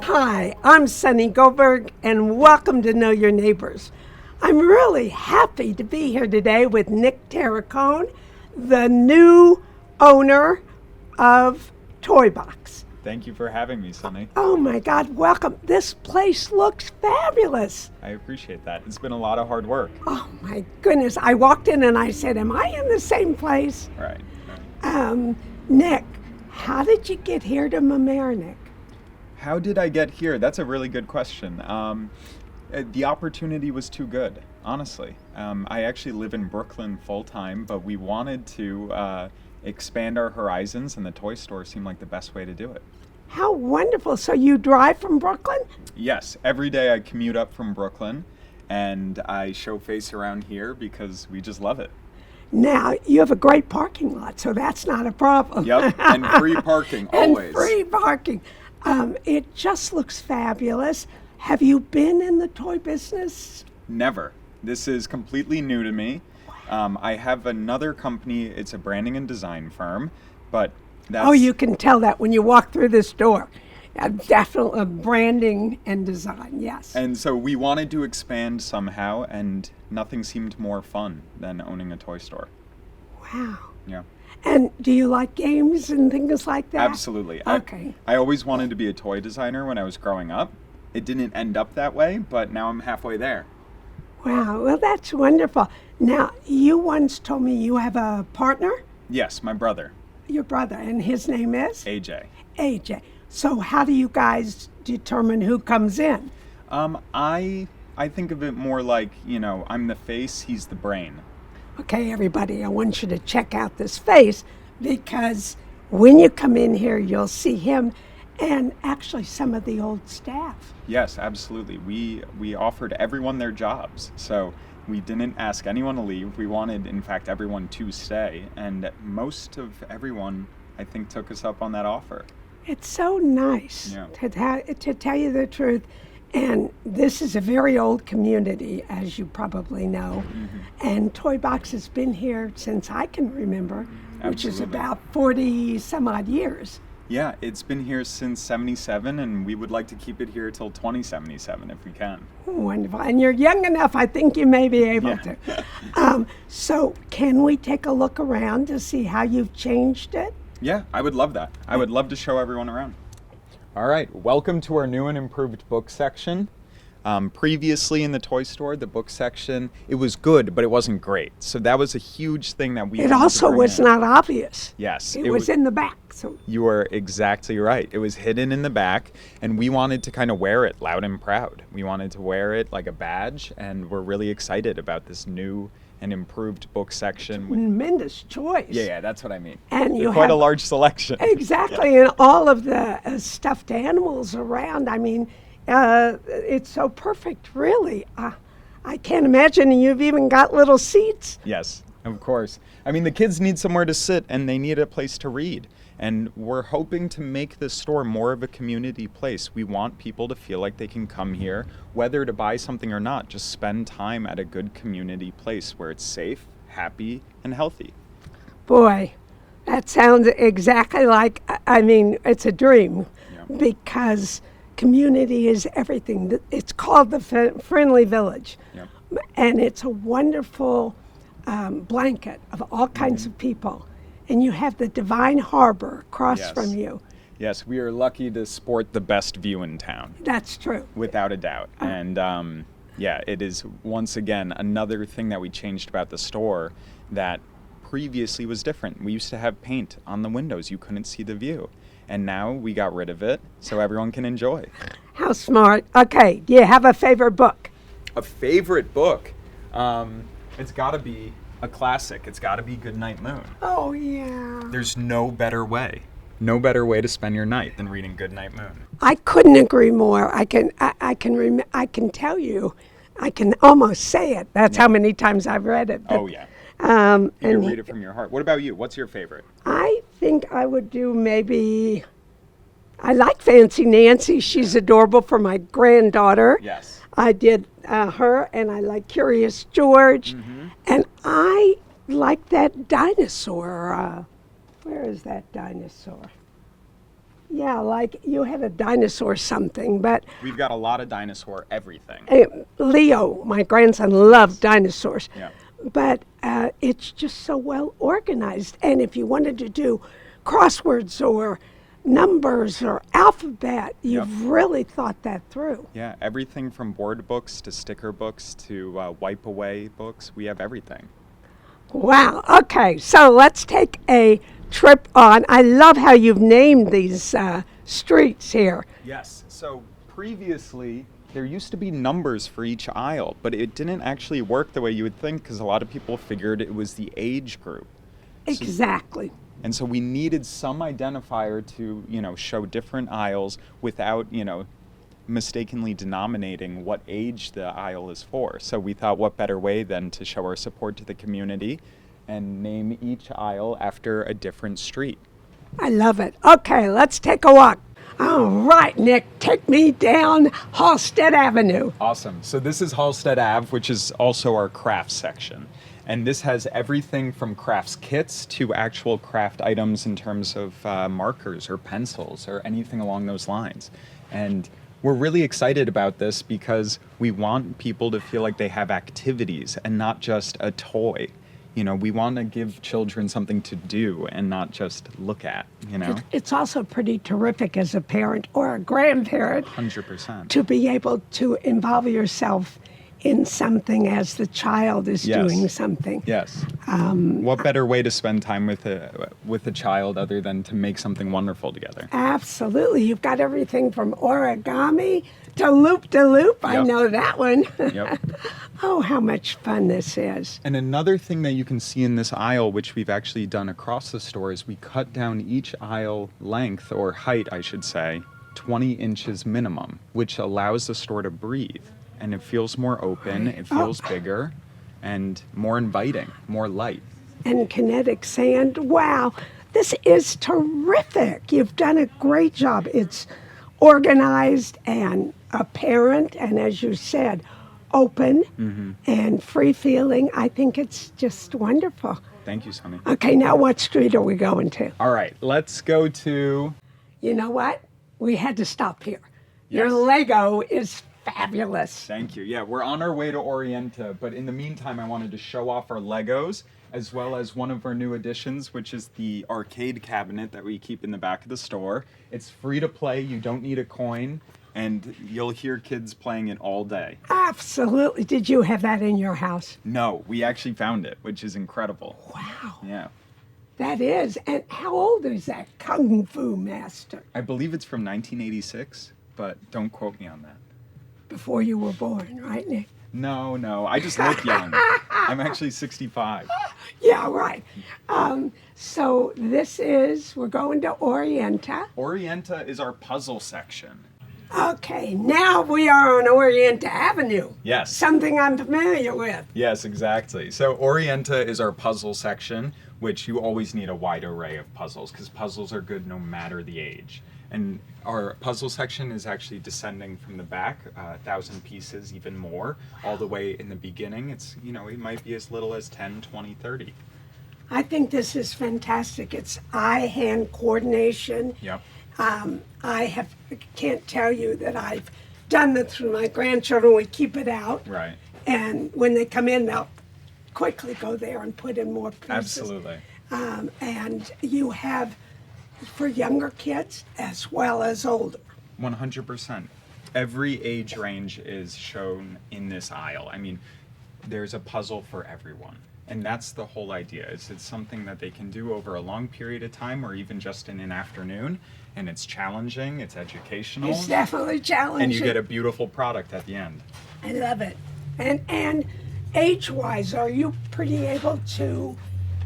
Hi, I'm Sunny Goldberg, and welcome to Know Your Neighbors. I'm really happy to be here today with Nick Terracone, the new owner of Toy Box. Thank you for having me, Sunny. Oh my God, welcome. This place looks fabulous. I appreciate that. It's been a lot of hard work. Oh my goodness. I walked in and I said, am I in the same place? Right. Nick, how did you get here to Mamaroneck? How did I get here? That's a really good question. The opportunity was too good, honestly. I actually live in Brooklyn full time, but we wanted to expand our horizons, and the toy store seemed like the best way to do it. How wonderful. So you drive from Brooklyn? Yes, every day I commute up from Brooklyn, and I show face around here because we just love it. Now, you have a great parking lot, so that's not a problem. Yep, and free parking, always. And free parking. It just looks fabulous. Have you been in the toy business? Never. This is completely new to me. I have another company. It's a branding and design firm, but that's... Oh, you can tell that when you walk through this door. Definitely branding and design, yes. And so we wanted to expand somehow, and nothing seemed more fun than owning a toy store. Wow. Yeah. And do you like games and things like that? Absolutely. Okay. I always wanted to be a toy designer when I was growing up. It didn't end up that way, but now I'm halfway there. Wow, well, that's wonderful. Now, you once told me you have a partner? Yes, my brother. Your brother, and his name is? AJ. AJ. So how do you guys determine who comes in? I think of it more like, I'm the face, he's the brain. Okay, everybody, I want you to check out this face, because when you come in here, you'll see him and actually some of the old staff. Yes, absolutely. We offered everyone their jobs, so we didn't ask anyone to leave. We wanted, in fact, everyone to stay, and most of everyone, I think, took us up on that offer. It's so nice, Yeah. to tell you the truth. And this is a very old community, as you probably know. Mm-hmm. And Toy Box has been here since I can remember, which is about 40 some odd years. Yeah, it's been here since 77, and we would like to keep it here till 2077 if we can. Wonderful. And you're young enough, I think you may be able to. So can we take a look around to see how you've changed it? Yeah, I would love that. I would love to show everyone around. All right, welcome to our new and improved book section. Previously in the toy store, the book section, it was good, but it wasn't great. So that was a huge thing that we... It also was not obvious. Yes. It was in the back. So you are exactly right. It was hidden in the back, and we wanted to kind of wear it loud and proud. We wanted to wear it like a badge, and we're really excited about this new and improved book section. Tremendous choice. Yeah, that's what I mean. And you quite have a large selection. Exactly, and all of the stuffed animals around. I mean, it's so perfect, really. I can't imagine you've even got little seats. Yes, of course. I mean, the kids need somewhere to sit, and they need a place to read. And we're hoping to make the store more of a community place. We want people to feel like they can come here, whether to buy something or not, just spend time at a good community place where it's safe, happy, and healthy. Boy, that sounds exactly like, it's a dream. Yeah. Because community is everything. It's called the Friendly Village. Yeah. And it's a wonderful blanket of all kinds of people. And you have the Divine Harbor across from you. Yes, we are lucky to sport the best view in town. That's true. Without a doubt. And it is once again another thing that we changed about the store that previously was different. We used to have paint on the windows. You couldn't see the view. And now we got rid of it so everyone can enjoy. How smart. Okay, do you have a favorite book? A favorite book? It's got to be a classic. It's got to be Goodnight Moon. Oh, yeah. There's no better way to spend your night than reading Goodnight Moon. I couldn't agree more. I can tell you, I can almost say it. That's how many times I've read it. But, you can read it from your heart. What about you? What's your favorite? I think I would do maybe, I like Fancy Nancy. She's adorable for my granddaughter. Yes. I did her, and I like Curious George. Mm-hmm. And I like that dinosaur. Where is that dinosaur? Yeah, like you had a dinosaur something, but We've got a lot of dinosaur everything. Leo, my grandson, loved dinosaurs. Yeah. But it's just so well organized. And if you wanted to do crosswords or numbers or alphabet, you've really thought that through. Yeah, everything from board books to sticker books to wipe away books. We have everything. Wow. Okay, so let's take a trip on. I love how you've named these streets here. Yes. So previously, there used to be numbers for each aisle, but it didn't actually work the way you would think because a lot of people figured it was the age group. Exactly. And so we needed some identifier to, show different aisles without, mistakenly denominating what age the aisle is for. So we thought, what better way than to show our support to the community and name each aisle after a different street. I love it. Okay, let's take a walk. All right, Nick, take me down Halstead Avenue. Awesome. So this is Halstead Ave, which is also our crafts section. And this has everything from crafts kits to actual craft items in terms of markers or pencils or anything along those lines. And we're really excited about this because we want people to feel like they have activities and not just a toy. We want to give children something to do and not just look at, It's also pretty terrific as a parent or a grandparent 100%. to be able to involve yourself in something as the child is doing something. Yes. What better way to spend time with a child other than to make something wonderful together? Absolutely. You've got everything from origami to loop-de-loop. I know that one. Yep. Oh, how much fun this is. And another thing that you can see in this aisle, which we've actually done across the store, is we cut down each aisle length, or height, I should say, 20 inches minimum, which allows the store to breathe. And it feels more open, it feels bigger, and more inviting, more light. And kinetic sand. Wow, this is terrific. You've done a great job. It's organized and apparent, and as you said, open and free-feeling. I think it's just wonderful. Thank you, Sonny. Okay, now what street are we going to? All right, let's go to... You know what? We had to stop here. Yes. Your Lego is fabulous. Thank you. Yeah, we're on our way to Orienta, but in the meantime, I wanted to show off our Legos, as well as one of our new additions, which is the arcade cabinet that we keep in the back of the store. It's free to play, you don't need a coin, and you'll hear kids playing it all day. Absolutely. Did you have that in your house? No, we actually found it, which is incredible. Wow. Yeah. That is. And how old is that Kung Fu Master? I believe it's from 1986, but don't quote me on that. Before you were born, right, Nick? No, I just look young. I'm actually 65. Yeah, right. So we're going to Orienta. Orienta is our puzzle section. Okay, now we are on Orienta Avenue. Yes. Something I'm familiar with. Yes, exactly. So Orienta is our puzzle section, which you always need a wide array of puzzles because puzzles are good no matter the age. And our puzzle section is actually descending from the back, 1,000 pieces, even more, all the way in the beginning. It's, it might be as little as 10, 20, 30. I think this is fantastic. It's eye-hand coordination. Yep. Can't tell you that I've done this with my grandchildren. We keep it out. Right. And when they come in, they'll quickly go there and put in more pieces. Absolutely. And you have for younger kids as well as older. 100%. Every age range is shown in this aisle. I mean, there's a puzzle for everyone. And that's the whole idea. It's something that they can do over a long period of time or even just in an afternoon. And it's challenging, it's educational. It's definitely challenging. And you get a beautiful product at the end. I love it. And age-wise, are you pretty able to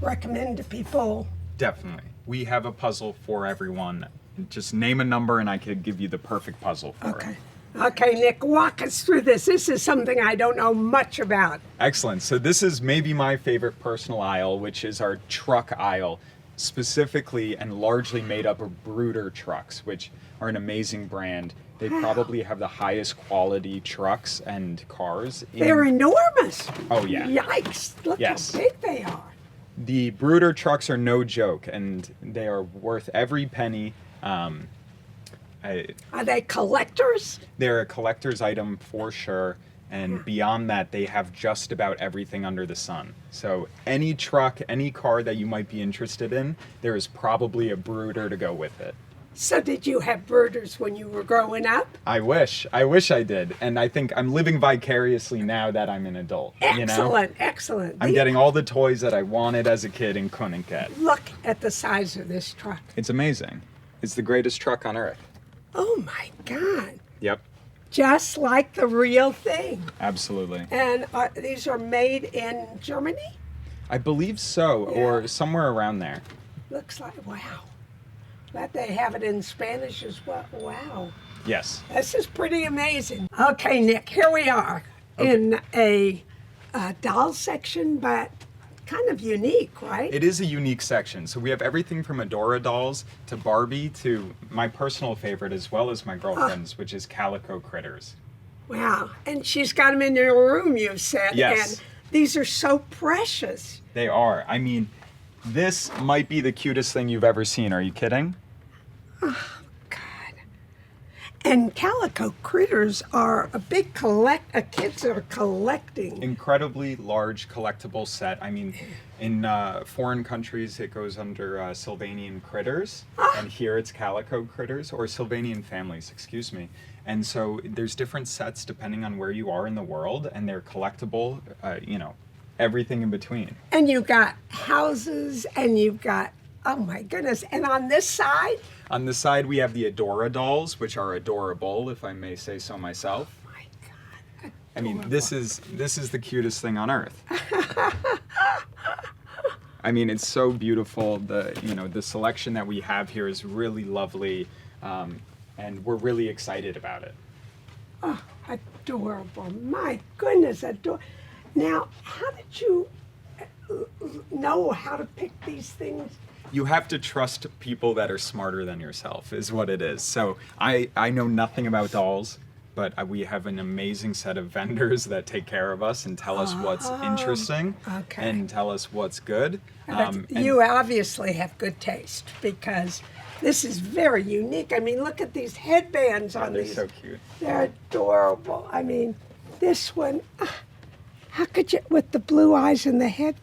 recommend to people? Definitely. We have a puzzle for everyone. Just name a number and I could give you the perfect puzzle for it. Okay, Nick, walk us through this. This is something I don't know much about. Excellent. So this is maybe my favorite personal aisle, which is our truck aisle, specifically and largely made up of Brooder trucks, which are an amazing brand. They probably have the highest quality trucks and cars. They're enormous. Oh, yeah. Yikes. Look how big they are. The Brooder trucks are no joke, and they are worth every penny. Are they collectors? They're a collector's item for sure. And beyond that, they have just about everything under the sun. So any truck, any car that you might be interested in, there is probably a brooder to go with it. So did you have brooders when you were growing up? I wish I did. And I think I'm living vicariously now that I'm an adult. Excellent, excellent. I'm getting all the toys that I wanted as a kid and couldn't get. Look at the size of this truck. It's amazing. It's the greatest truck on earth. Oh my God. Yep. Just like the real thing. Absolutely. And these are made in Germany? I believe so, or somewhere around there. Looks like, wow. That they have it in Spanish as well. Wow. Yes. This is pretty amazing. Okay, Nick, here we are in a doll section, but kind of unique, right? It is a unique section. So we have everything from Adora dolls to Barbie to my personal favorite as well as my girlfriend's, which is Calico Critters. Wow. And she's got them in your room, you said. Yes. And these are so precious. They are. I mean, this might be the cutest thing you've ever seen. Are you kidding? And Calico Critters are a big kids are collecting. Incredibly large collectible set. I mean, in foreign countries it goes under Sylvanian Critters, and here it's Calico Critters, or Sylvanian Families, excuse me. And so there's different sets depending on where you are in the world, and they're collectible, everything in between. And you've got houses, and you've got, oh my goodness, and on this side? On the side, we have the Adora dolls, which are adorable, if I may say so myself. Oh my God. Adorable. I mean, this is the cutest thing on earth. I mean, it's so beautiful. The selection that we have here is really lovely, and we're really excited about it. Oh, adorable! My goodness, adorable. Now, how did you know how to pick these things? You have to trust people that are smarter than yourself, is what it is. So I know nothing about dolls, but we have an amazing set of vendors that take care of us and tell us what's interesting and tell us what's good. You obviously have good taste, because this is very unique. I mean, look at these headbands on these. They're so cute. They're adorable. I mean, this one, how could you, with the blue eyes and the head,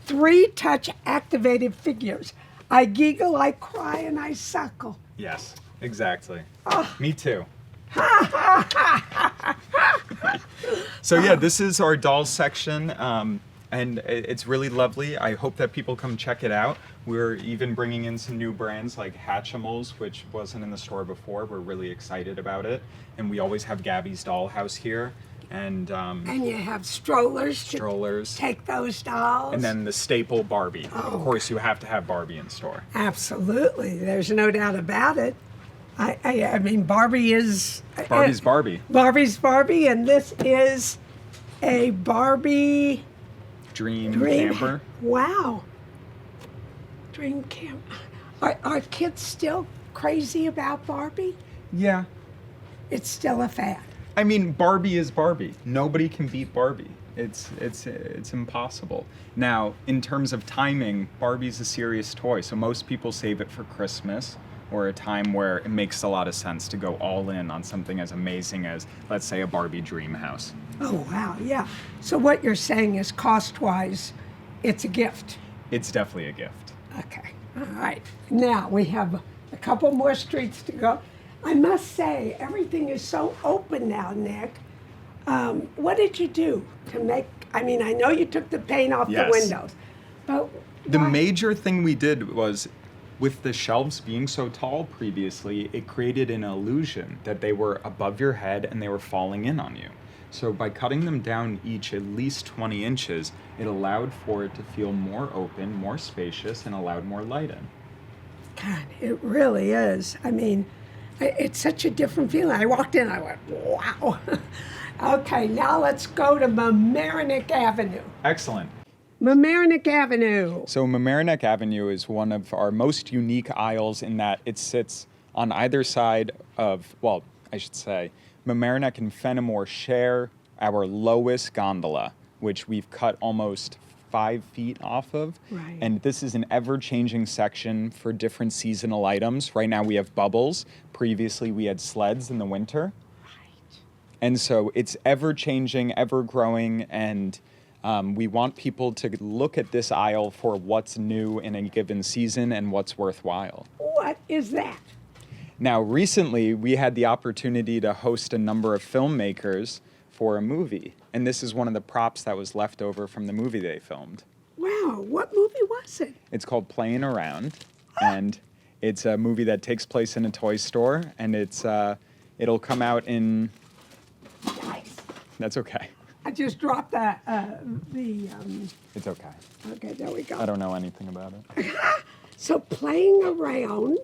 3 touch activated figures. I giggle, I cry, and I suckle. Yes, exactly. Me too. So yeah, this is our doll section, and it's really lovely. I hope that people come check it out. We're even bringing in some new brands like Hatchimals, which wasn't in the store before. We're really excited about it. And we always have Gabby's Dollhouse here. And you have strollers to take those dolls. And then the staple Barbie. Of course, you have to have Barbie in store. Absolutely. There's no doubt about it. I mean, Barbie is... Barbie's Barbie. Barbie's Barbie, and this is a Barbie... Dream camper. Wow. Dream camper. Are kids still crazy about Barbie? Yeah. It's still a fad. I mean, Barbie is Barbie. Nobody can beat Barbie. It's impossible. Now, in terms of timing, Barbie's a serious toy, so most people save it for Christmas or a time where it makes a lot of sense to go all in on something as amazing as, let's say, a Barbie dream house. Oh, wow, yeah. So what you're saying is, cost-wise, it's a gift. It's definitely a gift. Okay, all right. Now, we have a couple more streets to go. I must say, everything is so open now, Nick. What did you do to make, I mean, I know you took the paint off the windows, but the major thing we did was, with the shelves being so tall previously, it created an illusion that they were above your head and they were falling in on you. So by cutting them down each at least 20 inches, it allowed for it to feel more open, more spacious, and allowed more light in. God, it really is. I mean, it's such a different feeling. I walked in, I went, wow. Okay, now let's go to Mamaroneck Avenue. Excellent. Mamaroneck Avenue. So Mamaroneck Avenue is one of our most unique aisles in that it sits on either side of, well, I should say, Mamaroneck and Fenimore share our lowest gondola, which we've cut almost 5 feet off of. Right. And this is an ever-changing section for different seasonal items. Right now we have bubbles. Previously we had sleds in the winter. Right. And so it's ever-changing, ever-growing, and we want people to look at this aisle for what's new in a given season and what's worthwhile. What is that? Now, recently, we had the opportunity to host a number of filmmakers for a movie, and this is one of the props that was left over from the movie they filmed. Wow, what movie was it? It's called Playing Around, and it's a movie that takes place in a toy store, and it'll come out in... Nice. That's okay. I just dropped the It's okay. okay, there we go. I don't know anything about it. So Playing Around,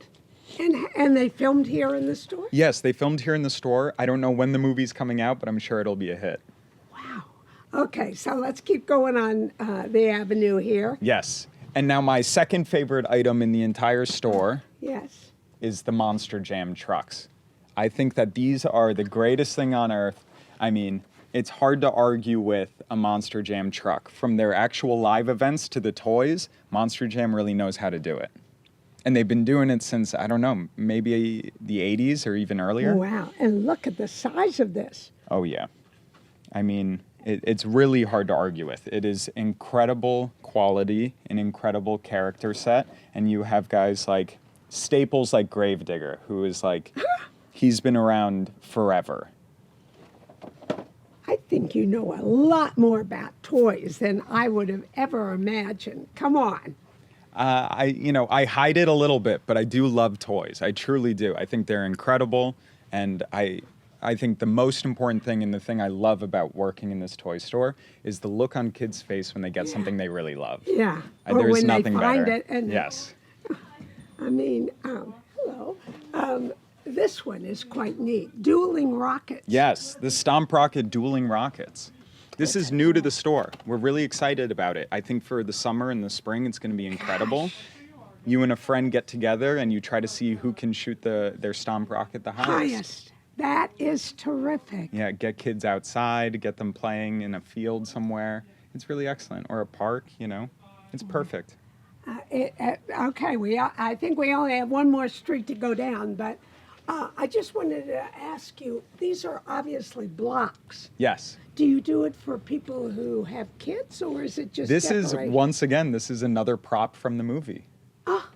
and they filmed here in the store? Yes, they filmed here in the store. I don't know when the movie's coming out, but I'm sure it'll be a hit. Wow. Okay, so let's keep going on the avenue here. Yes. And now my second favorite item in the entire store Yes. is the Monster Jam trucks. I think that these are the greatest thing on earth. I mean, it's hard to argue with a Monster Jam truck. From their actual live events to the toys, Monster Jam really knows how to do it. And they've been doing it since, I don't know, maybe the 80s or even earlier. Wow, and look at the size of this. Oh, yeah. I mean, it's really hard to argue with. It is incredible quality, an incredible character set, and you have guys like staples like Gravedigger, who is like, he's been around forever. I think you know a lot more about toys than I would have ever imagined. Come on. I hide it a little bit, but I do love toys. I truly do. I think they're incredible, and I think the most important thing and the thing I love about working in this toy store is the look on kids' face when they get something they really love. Yeah. Or There's when nothing they find better. it. And Yes. I mean, hello. This one is quite neat. Dueling rockets. Yes, the Stomp Rocket dueling rockets. This is new to the store. We're really excited about it. I think for the summer and the spring, it's going to be incredible. You and a friend get together and you try to see who can shoot their Stomp Rocket the highest. That is terrific. Yeah, get kids outside, get them playing in a field somewhere. It's really excellent. Or a park, It's perfect. Okay, I think we only have one more street to go down, but I just wanted to ask you, these are obviously blocks. Yes. Do you do it for people who have kids, or is it just This decoration? is another prop from the movie. Ah.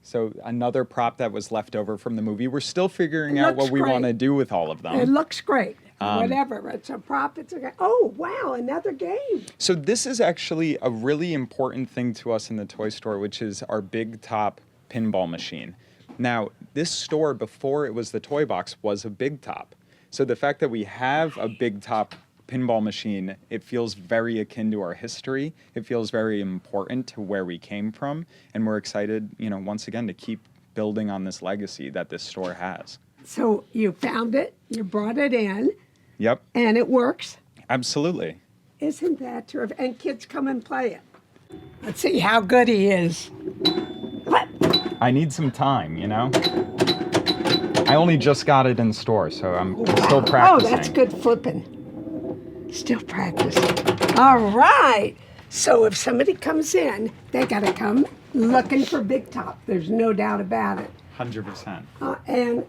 So another prop that was left over from the movie. We're still figuring It out looks what we great. want to do with all of them. It looks great. Whatever. It's a prop. It's a... Oh, wow, another game. So this is actually a really important thing to us in the toy store, which is our Big Top pinball machine. Now, this store, before it was the toy box, was a Big Top. So the fact that we have a Big Top pinball machine, it feels very akin to our history. It feels very important to where we came from. And we're excited, once again, to keep building on this legacy that this store has. So you found it, you brought it in, Yep, and it works. absolutely. Isn't that terrific? And kids come and play it. Let's see how good he is. What? I need some time, I only just got it in store, so I'm still practicing. Oh, that's good flipping. Still practicing. All right. So if somebody comes in, they got to come looking for Big Top. There's no doubt about it. 100%. And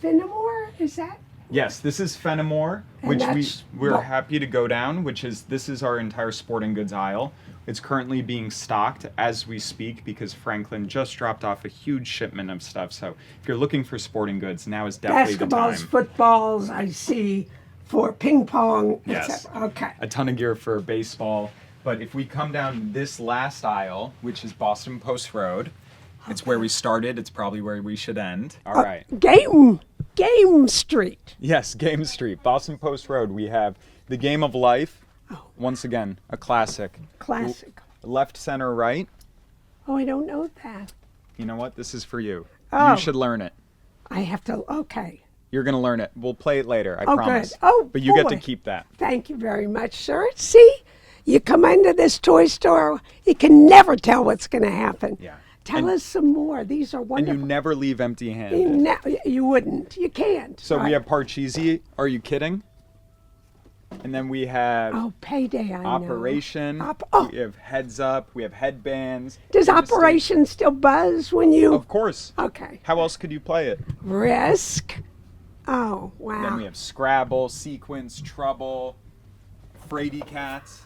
Fenimore, is that? Yes, this is Fenimore, And which that's we're what- happy to go down, this is our entire sporting goods aisle. It's currently being stocked as we speak because Franklin just dropped off a huge shipment of stuff. So if you're looking for sporting goods, now is definitely the Basketballs, time. footballs, I see, for ping pong, Yes. etc. Okay. A ton of gear for baseball. But if we come down this last aisle, which is Boston Post Road, it's where we started. It's probably where we should end. All right. Game Street. Yes, Game Street, Boston Post Road. We have The Game of Life. Once again, a classic. Classic. Left, center, right. Oh, I don't know that. You know what? This is for you. Oh. You should learn it. I have to, okay. You're going to learn it. We'll play it later, I Oh, promise. good. Oh, but you get to boy. keep that. Thank you very much, sir. See, you come into this toy store, you can never tell what's going to happen. Yeah. Tell us some more. These are And wonderful. you never leave empty-handed. You wouldn't. You can't. So right? we have Parcheesi. Are you kidding? And then we have Oh, Payday, I know. Operation. Oh. We have Heads Up. We have headbands. Does Operation still buzz when you... Of course. Okay. How else could you play it? Risk. Oh, wow. Then we have Scrabble, Sequence, Trouble, Fraidy Cats.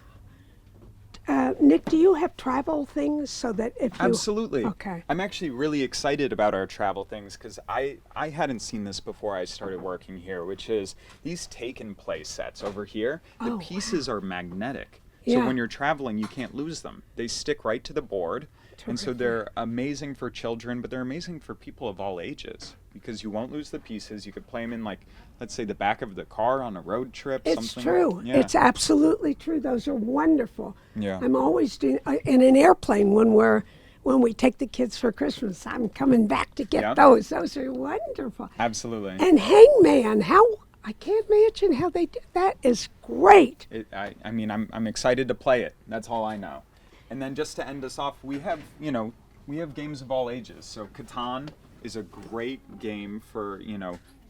Nick, do you have travel things so that if you... Absolutely. Okay. I'm actually really excited about our travel things because I hadn't seen this before I started working here, which is these take and play sets over here. The pieces are magnetic. So Yeah. when you're traveling, you can't lose them. They stick right to the board. And so they're amazing for children, but they're amazing for people of all ages because you won't lose the pieces. You could play them in, like, let's say the back of the car on a road trip. It's something. true. Yeah. It's absolutely true. Those are wonderful. Yeah. I'm always doing in an airplane when we take the kids for Christmas. I'm coming back to get Yep. those. Those are wonderful. Absolutely. And Hangman, I can't imagine how they did that. Is great. I mean, I'm excited to play it. That's all I know. And then just to end us off, we have games of all ages. So Catan is a great game for,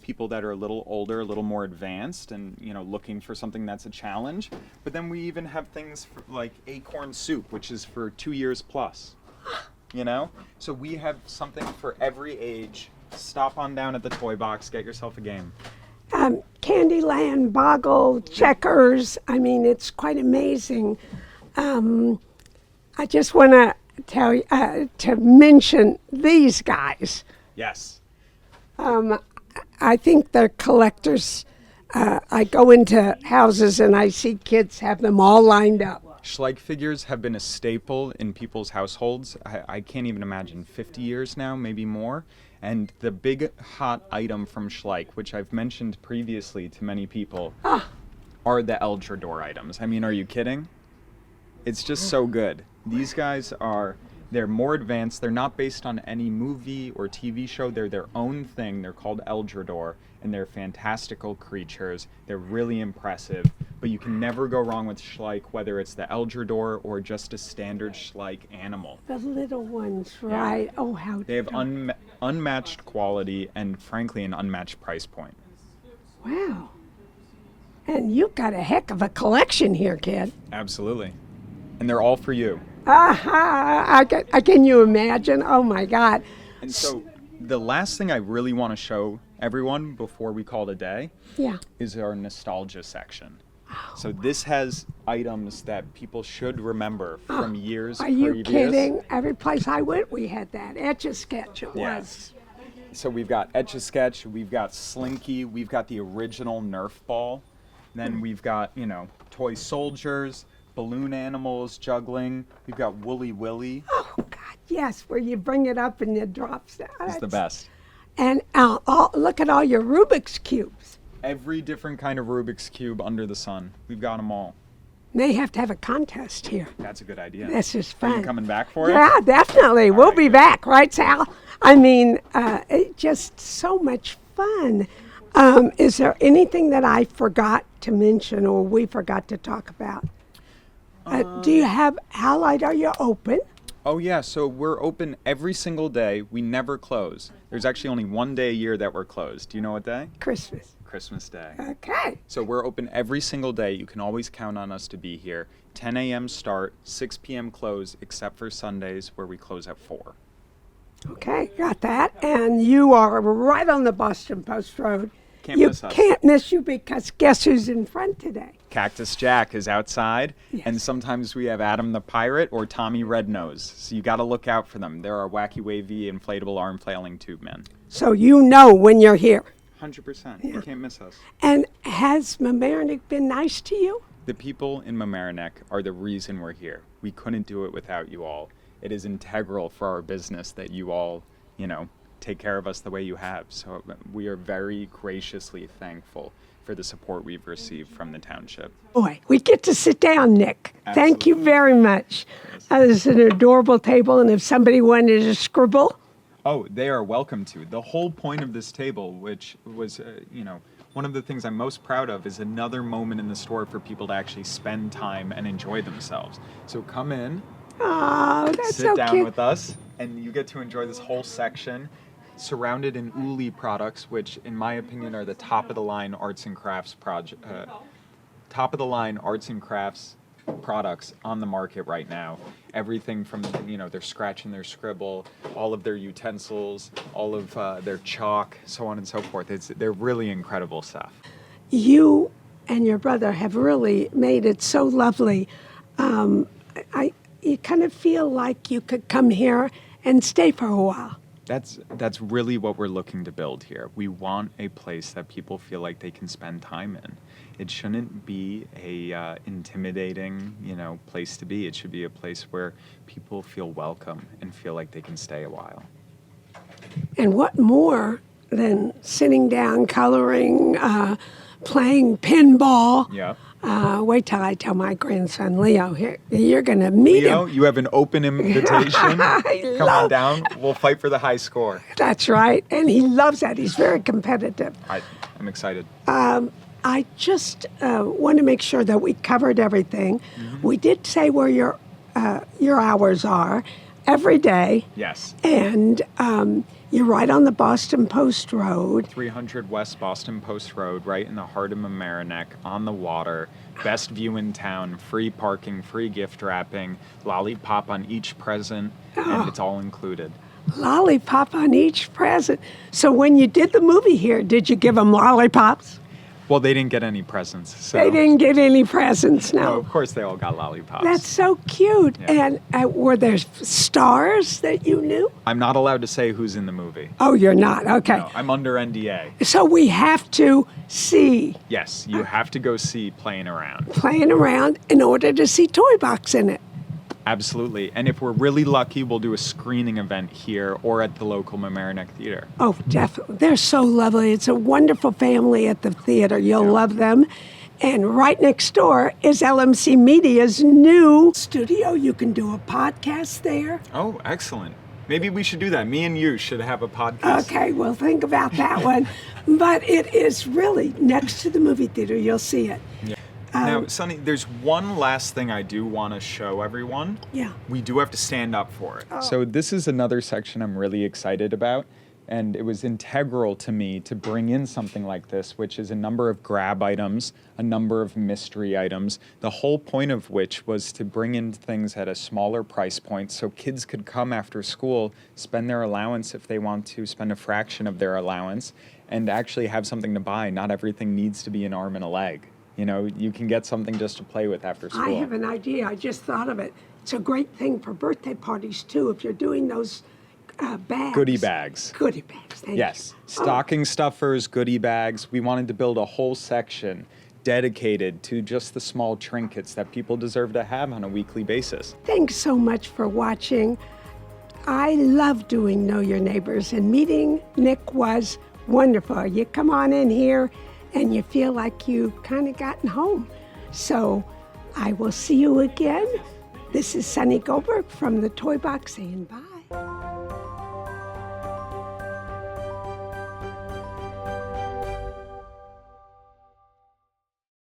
people that are a little older, a little more advanced and, looking for something that's a challenge. But then we even have things like Acorn Soup, which is for 2 years plus, So we have something for every age. Stop on down at the toy box, get yourself a game. Candyland, Boggle, Checkers. I mean, it's quite amazing. I just want to tell you to mention these guys. Yes. I think they're collectors. I go into houses and I see kids have them all lined up. Schleich figures have been a staple in people's households. I can't even imagine 50 years now, maybe more. And the big hot item from Schleich, which I've mentioned previously to many people, are the Eldrador items. I mean, are you kidding? It's just so good. These guys they're more advanced. They're not based on any movie or TV show. They're their own thing. They're called Eldrador, and they're fantastical creatures. They're really impressive, but you can never go wrong with Schleich, whether it's the Eldrador or just a standard Schleich animal. The little ones, right? Oh, how They have unmatched quality and, frankly, an unmatched price point. Wow. And you've got a heck of a collection here, kid. Absolutely. And they're all for you. Can you imagine? Oh, my God. And so the last thing I really want to show everyone before we call it a day is our nostalgia section. So this has items that people should remember from years previous. Are you kidding? Every place I went, we had that. Etch-a-Sketch it was. So we've got Etch-a-Sketch, we've got Slinky, we've got the original Nerf ball. Then we've got, toy soldiers, balloon animals, juggling. We've got Wooly Willy. Oh, God, yes, where you bring it up and it drops down. It's the best. And look at all your Rubik's Cubes. Every different kind of Rubik's Cube under the sun. We've got them all. May have to have a contest here. That's a good idea. This is fun. Are you coming back for it? Yeah, definitely. We'll be back, right, Sal? I mean, just so much fun. Is there anything that I forgot to mention or we forgot to talk about? Do you have, how late are you open? Oh, yeah. So we're open every single day. We never close. There's actually only one day a year that we're closed. Do you know what day? Christmas. Christmas Day. Okay. So we're open every single day. You can always count on us to be here. 10 a.m. start, 6 p.m. close, except for Sundays where we close at 4. Okay, got that. And you are right on the Boston Post Road. Can't miss us. Can't miss you because guess who's in front today? Cactus Jack is outside, Yes. and sometimes we have Adam the Pirate or Tommy Rednose. So you got to look out for them. They're our wacky, wavy, inflatable arm flailing tube men. So you know when you're here. 100%. You can't miss us. And has Mamaroneck been nice to you? The people in Mamaroneck are the reason we're here. We couldn't do it without you all. It is integral for our business that you all, take care of us the way you have. So we are very graciously thankful for the support we've received from the township. Boy, we get to sit down, Nick. Absolutely. Thank you very much. It's an adorable table, and if somebody wanted to scribble, Oh, they are welcome to. The whole point of this table, which was, one of the things I'm most proud of, is another moment in the store for people to actually spend time and enjoy themselves. So come in, oh, that's so sit down cute. with us, and you get to enjoy this whole section surrounded in Uli products, which in my opinion are the top of the line arts and crafts top of the line arts and crafts products on the market right now. Everything from, they're scratching their scribble, all of their utensils, all of their chalk, so on and so forth. They're really incredible stuff. You and your brother have really made it so lovely. You kind of feel like you could come here and stay for a while. That's really what we're looking to build here. We want a place that people feel like they can spend time in. It shouldn't be a intimidating, place to be. It should be a place where people feel welcome and feel like they can stay a while. And what more than sitting down, coloring, playing pinball? Yeah. Wait till I tell my grandson, Leo, here, you're going to meet Leo, him. you have an open invitation. Come on down. We'll fight for the high score. That's right. And he loves that. He's very competitive. I'm excited. I just want to make sure that we covered everything. Mm-hmm. We did say where your hours are every day. Yes. And you're right on the Boston Post Road. 300 West Boston Post Road, right in the heart of Mamaroneck, on the water. Best view in town, free parking, free gift wrapping, lollipop on each present, and it's all included. Lollipop on each present. So when you did the movie here, did you give them lollipops? Well, they didn't get any presents. So. They didn't get any presents, no. No, of course they all got lollipops. That's so cute. Yeah. And were there stars that you knew? I'm not allowed to say who's in the movie. Oh, you're not? Okay. No, I'm under NDA. So we have to see. Yes, you have to go see Playing Around. Playing Around in order to see Toy Box in it. Absolutely. And if we're really lucky, we'll do a screening event here or at the local Mamaroneck Theater. Oh, definitely. They're so lovely. It's a wonderful family at the theater. You'll love them. And right next door is LMC Media's new studio. You can do a podcast there. Oh, excellent. Maybe we should do that. Me and you should have a podcast. Okay, well, think about that one. But it is really next to the movie theater. You'll see it. Yeah. Now, Sonny, there's one last thing I do want to show everyone. Yeah. We do have to stand up for it. Oh. So this is another section I'm really excited about, and it was integral to me to bring in something like this, which is a number of grab items, a number of mystery items, the whole point of which was to bring in things at a smaller price point so kids could come after school, spend their allowance if they want to, spend a fraction of their allowance, and actually have something to buy. Not everything needs to be an arm and a leg. You can get something just to play with after school. I have an idea. I just thought of it. It's a great thing for birthday parties, too, if you're doing those bags. Goodie bags. Goodie bags, thank Yes. you. Stocking stuffers, goodie bags. We wanted to build a whole section dedicated to just the small trinkets that people deserve to have on a weekly basis. Thanks so much for watching. I love doing Know Your Neighbors, and meeting Nick was wonderful. You come on in here, and you feel like you've kind of gotten home. So I will see you again. This is Sunny Goldberg from the Toy Box saying bye.